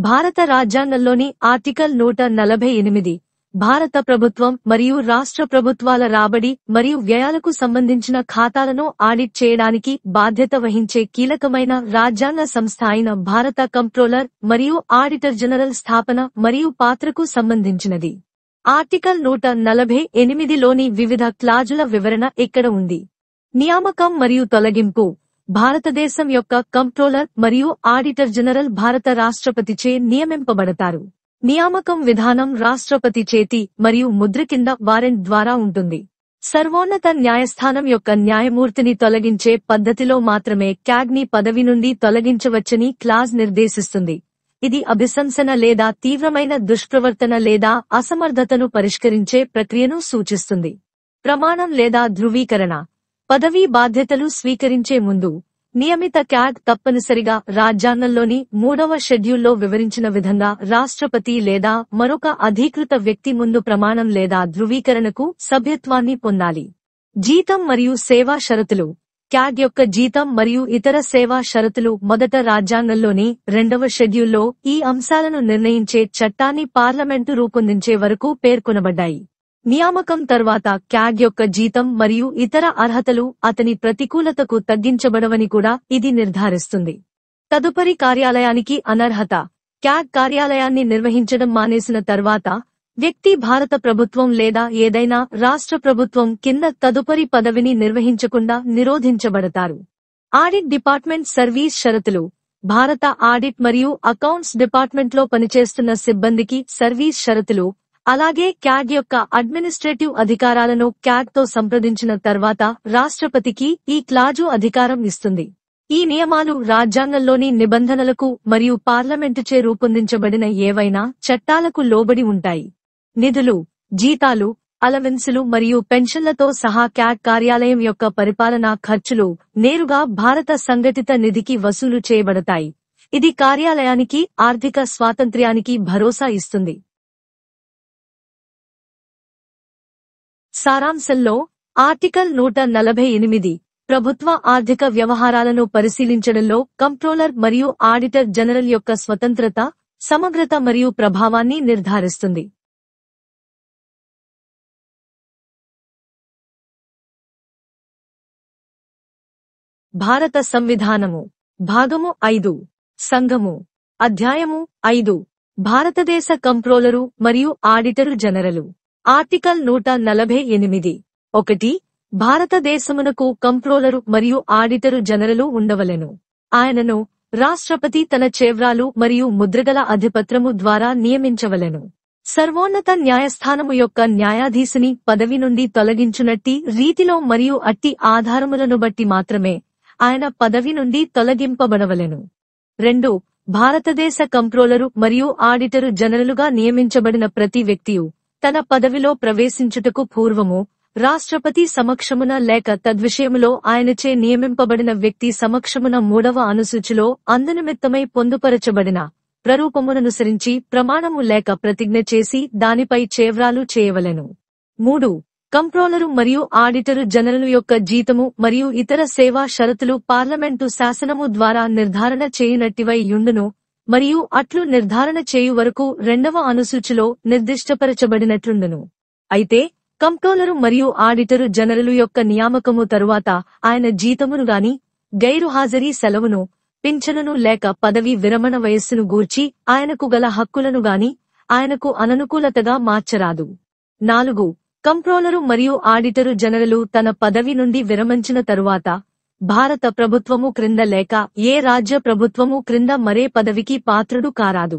భారత రాజ్యాంగంలోని ఆర్టికల్ 148 భారత ప్రభుత్వం మరియు రాష్ట్ర ప్రభుత్వాల రాబడి మరియు వ్యయాలకు సంబంధించిన ఖాతాలను ఆడిట్ చేయడానికి బాధ్యత వహించే కీలకమైన రాజ్యాంగ సంస్థ అయిన భారత కంప్ట్రోలర్ మరియు ఆడిటర్ జనరల్ స్థాపన మరియు పాత్రకు సంబంధించినది. ఆర్టికల్ 148 లోని వివిధ క్లాజుల వివరణ ఇక్కడ ఉంది. నియామకం మరియు తొలగింపు. భారతదేశం యొక్క కంప్ట్రోలర్ మరియు ఆడిటర్ జనరల్ భారత రాష్ట్రపతిచే నియమింపబడతారు. నియామకం విధానం రాష్ట్రపతి చేతి మరియు ముద్ర కింద వారెంట్ ద్వారా ఉంటుంది. సర్వోన్నత న్యాయస్థానం యొక్క న్యాయమూర్తిని తొలగించే పద్ధతిలో మాత్రమే క్యాగ్ని పదవి నుండి తొలగించవచ్చని క్లాజ్ నిర్దేశిస్తుంది. ఇది అభిశంసన లేదా తీవ్రమైన దుష్ప్రవర్తన లేదా అసమర్థతను పరిష్కరించే ప్రక్రియను సూచిస్తుంది. ప్రమాణం లేదా ధృవీకరణ. పదవీ బాధ్యతలు స్వీకరించే ముందు నియమిత క్యాగ్ తప్పనిసరిగా రాజ్యాంగంలోని 3వ షెడ్యూల్లో వివరించిన విధంగా రాష్ట్రపతి లేదా మరొక అధీకృత వ్యక్తి ముందు ప్రమాణం లేదా ధృవీకరణకు సభ్యత్వాన్ని పొందాలి. జీతం మరియు సేవా షరతులు. క్యాగ్ యొక్క జీతం మరియు ఇతర సేవా షరతులు మొదట రాజ్యాంగంలోని 2వ షెడ్యూల్లో ఈ అంశాలను నిర్ణయించే చట్టాన్ని పార్లమెంటు రూపొందించే వరకు పేర్కొనబడ్డాయి. నియామకం తర్వాత క్యాగ్ యొక్క జీతం మరియు ఇతర అర్హతలు అతని ప్రతికూలతకు తగ్గించబడవని కూడా ఇది నిర్ధారిస్తుంది. తదుపరి కార్యాలయానికి అనర్హత. క్యాగ్ కార్యాలయాన్ని నిర్వహించడం మానేసిన తర్వాత వ్యక్తి భారత ప్రభుత్వం లేదా ఏదైనా రాష్ట్ర ప్రభుత్వం కింద తదుపరి పదవిని నిర్వహించకుండా నిరోధించబడతారు. ఆడిట్ డిపార్ట్మెంట్ సర్వీస్ షరతులు. భారత ఆడిట్ మరియు అకౌంట్స్ డిపార్ట్మెంట్లో పనిచేస్తున్న సిబ్బందికి సర్వీస్ షరతులు. అలాగే క్యాగ్ యొక్క అడ్మినిస్ట్రేటివ్ అధికారాలను క్యాగ్ తో సంప్రదించిన తర్వాత రాష్ట్రపతికి ఈ క్లాజు అధికారం ఇస్తుంది. ఈ నియమాలు రాజ్యాంగంలోని నిబంధనలకు మరియు పార్లమెంటుచే రూపొందించబడిన ఏవైనా చట్టాలకు లోబడి ఉంటాయి. నిధులు, జీతాలు, అలవెన్సులు మరియు పెన్షన్లతో సహా క్యాగ్ కార్యాలయం యొక్క పరిపాలనా ఖర్చులు నేరుగా భారత సంఘటిత నిధికి వసూలు చేయబడతాయి. ఇది కార్యాలయానికి ఆర్థిక స్వాతంత్ర్యానికి భరోసా ఇస్తుంది. సారాంశంలో ఆర్టికల్ 148 ప్రభుత్వ ఆర్థిక వ్యవహారాలను పరిశీలించడంలో కంప్ట్రోలర్ మరియు ఆడిటర్ జనరల్ యొక్క స్వతంత్రత, సమగ్రత మరియు ప్రభావాన్ని నిర్ధారిస్తుంది. భారత సంవిధానము. భాగము 5. సంఘము. అధ్యాయము 5. భారతదేశ కంప్ట్రోలరు మరియు ఆడిటరు జనరలు. ఆర్టికల్ 148. 1. భారతదేశమునకు కంప్ట్రోలరు మరియు ఆడిటరు జనరలు ఉండవలెను. ఆయనను రాష్ట్రపతి తన చేవ్రాలు మరియు ముద్రగల అధిపత్రము ద్వారా నియమించవలెను. సర్వోన్నత న్యాయస్థానము యొక్క న్యాయాధీశుని పదవి నుండి తొలగించునట్టి రీతిలో మరియు అట్టి ఆధారములను బట్టి మాత్రమే ఆయన పదవి నుండి తొలగింపబడవలెను. 2. భారతదేశ కంప్ట్రోలరు మరియు ఆడిటరు జనరలుగా నియమించబడిన ప్రతి వ్యక్తియు తన పదవిలో ప్రవేశించుటకు పూర్వము రాష్ట్రపతి సమక్షమున లేక తద్విషయములో ఆయనచే నియమింపబడిన వ్యక్తి సమక్షమున 3వ అనుసూచిలో అందునిమిత్తమై పొందుపరచబడిన ప్రరూపముననుసరించి ప్రమాణము లేక ప్రతిజ్ఞ చేసి దానిపై చేవ్రాలు చేయవలెను. 3. కంప్ట్రోలరు మరియు ఆడిటరు జనరలు యొక్క జీతము మరియు ఇతర సేవా షరతులు పార్లమెంటు శాసనము ద్వారా నిర్ధారణ చేయునట్టివై యుండును మరియు అట్లు నిర్ధారణ చేయు వరకు 2వ అనుసూచిలో నిర్దిష్టపరచబడినట్లుండును. అయితే కంప్ట్రోలరు మరియు ఆడిటరు జనరలు యొక్క నియామకము తరువాత ఆయన జీతమును గాని, గైరుహాజరీ సెలవును, పింఛనును లేక పదవి విరమణ వయస్సును గూర్చి ఆయనకు గల హక్కులను గాని ఆయనకు అననుకూలతగా మార్చరాదు. 4. కంప్ట్రోలరు మరియు ఆడిటరు జనరలు తన పదవి నుండి విరమించిన తరువాత భారత ప్రభుత్వము క్రింద లేక ఏ రాజ్య ప్రభుత్వము క్రింద మరే పదవికి పాత్రుడు కారాదు.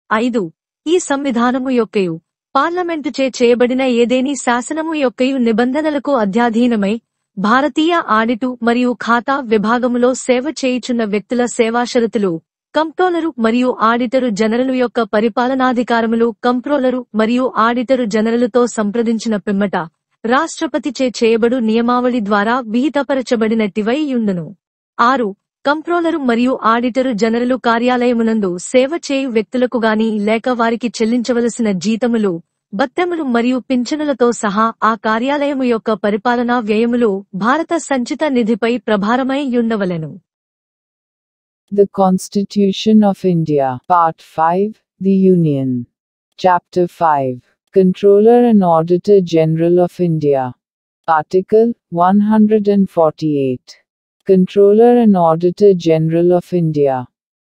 5. ఈ సంవిధానము యొక్కయు పార్లమెంటుచే చేయబడిన ఏదేని శాసనము యొక్కయు నిబంధనలకు అధ్యాధీనమై భారతీయ ఆడిటు మరియు ఖాతా విభాగములో సేవ చేయుచున్న వ్యక్తుల సేవాషరతులు, కంప్ట్రోలరు మరియు ఆడిటరు జనరలు యొక్క పరిపాలనాధికారములు కంప్ట్రోలరు మరియు ఆడిటరు జనరలుతో సంప్రదించిన పిమ్మట రాష్ట్రపతిచే చేయబడు నియమావళి ద్వారా విహితపరచబడినట్టివై యుండును. 6. కంప్ట్రోలరు మరియు ఆడిటరు జనరలు కార్యాలయమునందు సేవ చేయు వ్యక్తులకు గాని లేక వారికి చెల్లించవలసిన జీతములు, భత్యములు మరియు పింఛనులతో సహా ఆ కార్యాలయము యొక్క పరిపాలనా వ్యయములు భారత సంచిత నిధిపై ప్రభారమై యుండవలెను. The Constitution of India. Part 5. The Union. Chapter 5. Controller and Auditor General of India. Article 148. Controller and Auditor General of India.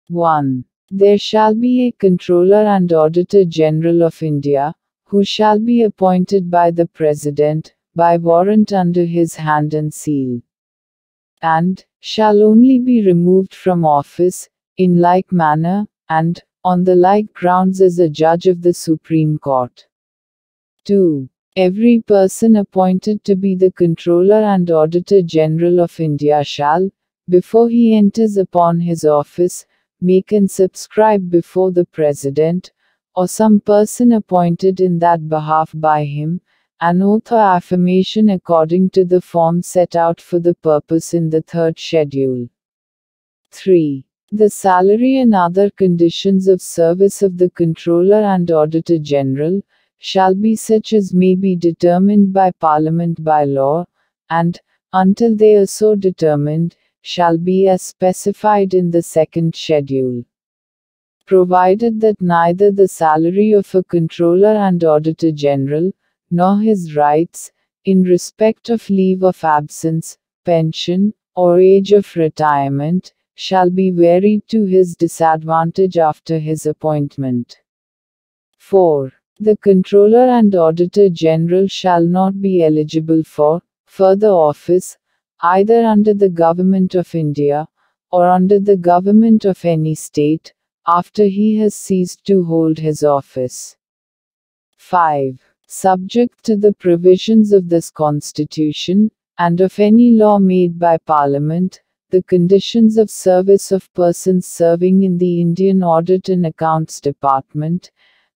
1. There shall be a Controller and Auditor General of India, who shall be appointed by the President, by warrant under his hand and seal, and shall only be removed from office, in like manner, and on the like grounds as a judge of the Supreme Court. 2. Every person appointed to be the Controller and Auditor General of India shall, before he enters upon his office, make and subscribe before the President, or some person appointed in that behalf by him, an oath or affirmation according to the form set out for the purpose in the third schedule. 3. The salary and other conditions of service of the Controller and Auditor General shall be such as may be determined by Parliament by law, and, until they are so determined, shall be as specified in the second schedule. Provided that neither the salary of a Controller and Auditor General, nor his rights, in respect of leave of absence, pension, or age of retirement, shall be varied to his disadvantage after his appointment. 4. The Controller and Auditor General shall not be eligible for further office, either under the Government of India, or under the government of any state, after he has ceased to hold his office. 5. Subject to the provisions of this Constitution, and of any law made by Parliament, the conditions of service of persons serving in the Indian Audit and Accounts Department,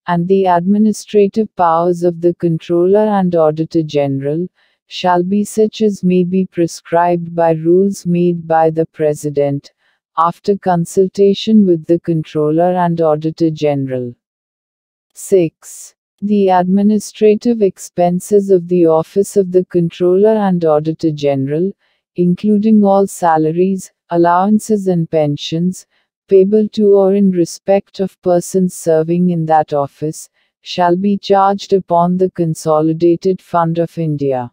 and the administrative powers of the Controller and Auditor General, shall be such as may be prescribed by rules made by the President, after consultation with the Controller and Auditor General. 6. The administrative expenses of the office of the Controller and Auditor General, including all salaries, allowances and pensions, payable to or in respect of persons serving in that office, shall be charged upon the Consolidated Fund of India.